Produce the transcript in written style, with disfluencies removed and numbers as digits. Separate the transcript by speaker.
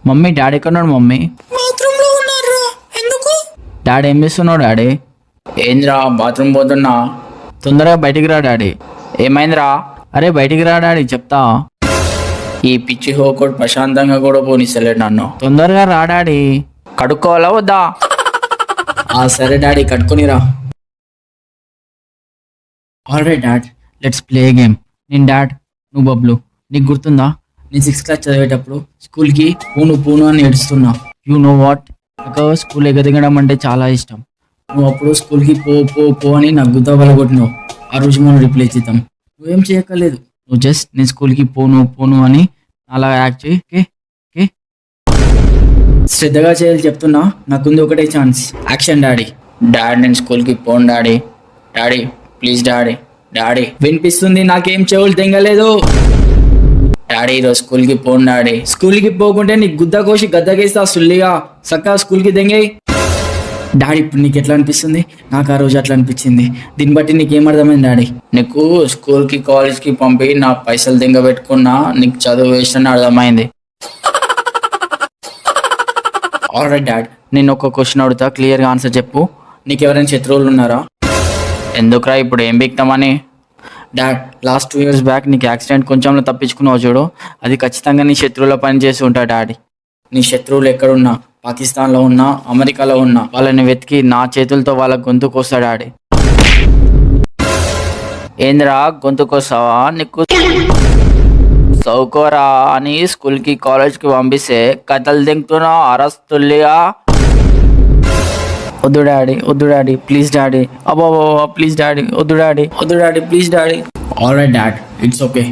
Speaker 1: Mummy daddy ఎక్కడున్నాడు mummy?
Speaker 2: Bathroom లో ఉన్నారా? ఎందుకు?
Speaker 1: డాడీ ఏం చేస్తున్నావు డాడీ?
Speaker 3: ఏంద్రా బాత్రూమ్ పోతున్నా?
Speaker 1: తొందరగా బయటికి రా డాడీ.
Speaker 3: ఏమైందిరా?
Speaker 1: అరే బయటికి రా డాడీ చెప్తా.
Speaker 3: ఈ పిచ్చి హోకోడు ప్రశాంతంగా కూడా పోనిస్తలేడు నన్ను.
Speaker 1: తొందరగా రా డాడీ.
Speaker 3: కడుక్కోవాలా వద్దా?
Speaker 1: సరే డాడీ కట్టుకునిరా. Alright dad, let's play game. నేను డాడ్, నువ్వు బబ్లు. నీకు గుర్తుందా నేను 6th క్లాస్ చదివేటప్పుడు స్కూల్కి పూను అని ఏడుస్తున్నా. యూ నో వాట్, నాకు స్కూల్ ఎగదిగడం అంటే చాలా ఇష్టం. నువ్వు అప్పుడు స్కూల్కి పో అని నాకు గుద్ద బలగొట్టినావు. ఆ రోజు మనం రిప్లై చేద్దాం. నువ్వేం చేయక్కర్లేదు, నువ్వు జస్ట్ నేను స్కూల్కి పోను అని అలా యాక్ట్ చేయి. ఓకే ఓకే, శ్రద్ధగా చేయాలి చెప్తున్నా. నాకుంది ఒకటే ఛాన్స్. Action daddy.
Speaker 3: డాడీ నేను స్కూల్కి పోను daddy. Daddy please daddy. Daddy
Speaker 1: వినిపిస్తుంది, నాకేం చెవులు తెంగలేదు.
Speaker 3: డాడీ ఈరోజు స్కూల్కి పోను డాడీ.
Speaker 1: స్కూల్కి పోకుంటే నీకు గుద్ద కోసి గద్దగేస్తా సుల్లిగా. సక్కా స్కూల్కి దెంగేయి. డాడీ ఇప్పుడు నీకు ఎట్లా అనిపిస్తుంది? నాకు ఆ రోజు అట్లా అనిపించింది. దీన్ని బట్టి నీకేం అర్థమైంది డాడీ?
Speaker 3: నీకు స్కూల్కి కాలేజ్కి పంపి నా పైసలు దింగ పెట్టుకున్నా నీకు చదువు వేస్ట్ అని అర్థమైంది.
Speaker 1: ఆల్రైట్ డాడ్, నేను ఒక క్వశ్చన్ అడుగుతా, క్లియర్గా ఆన్సర్ చెప్పు. నీకు ఎవరైనా శత్రువులు ఉన్నారా?
Speaker 3: ఎందుకురా ఇప్పుడు ఏం బిక్తామని?
Speaker 1: డాడ్, లాస్ట్ 2 years బ్యాక్ నీకు యాక్సిడెంట్ కొంచెంలో తప్పించుకున్నావు చూడు, అది ఖచ్చితంగా నీ శత్రువులో పని చేసి ఉంటా డాడీ. నీ శత్రువులు ఎక్కడున్నా, పాకిస్తాన్లో ఉన్నా, అమెరికాలో ఉన్నా, వాళ్ళని వెతికి నా చేతులతో వాళ్ళ గొంతుకు వస్తా డాడీ.
Speaker 3: ఏందిరా గొంతుకొస్తావా? నీకు సౌకోరా అని స్కూల్కి కాలేజ్కి పంపిస్తే కథలు దింగుతున్నావు అరస్తుల్లిగా.
Speaker 1: వద్దు డాడీ ప్లీజ్ డాడీ. అబ్బో ప్లీజ్ డాడీ, వద్దు daddy please daddy. Alright dad, it's okay.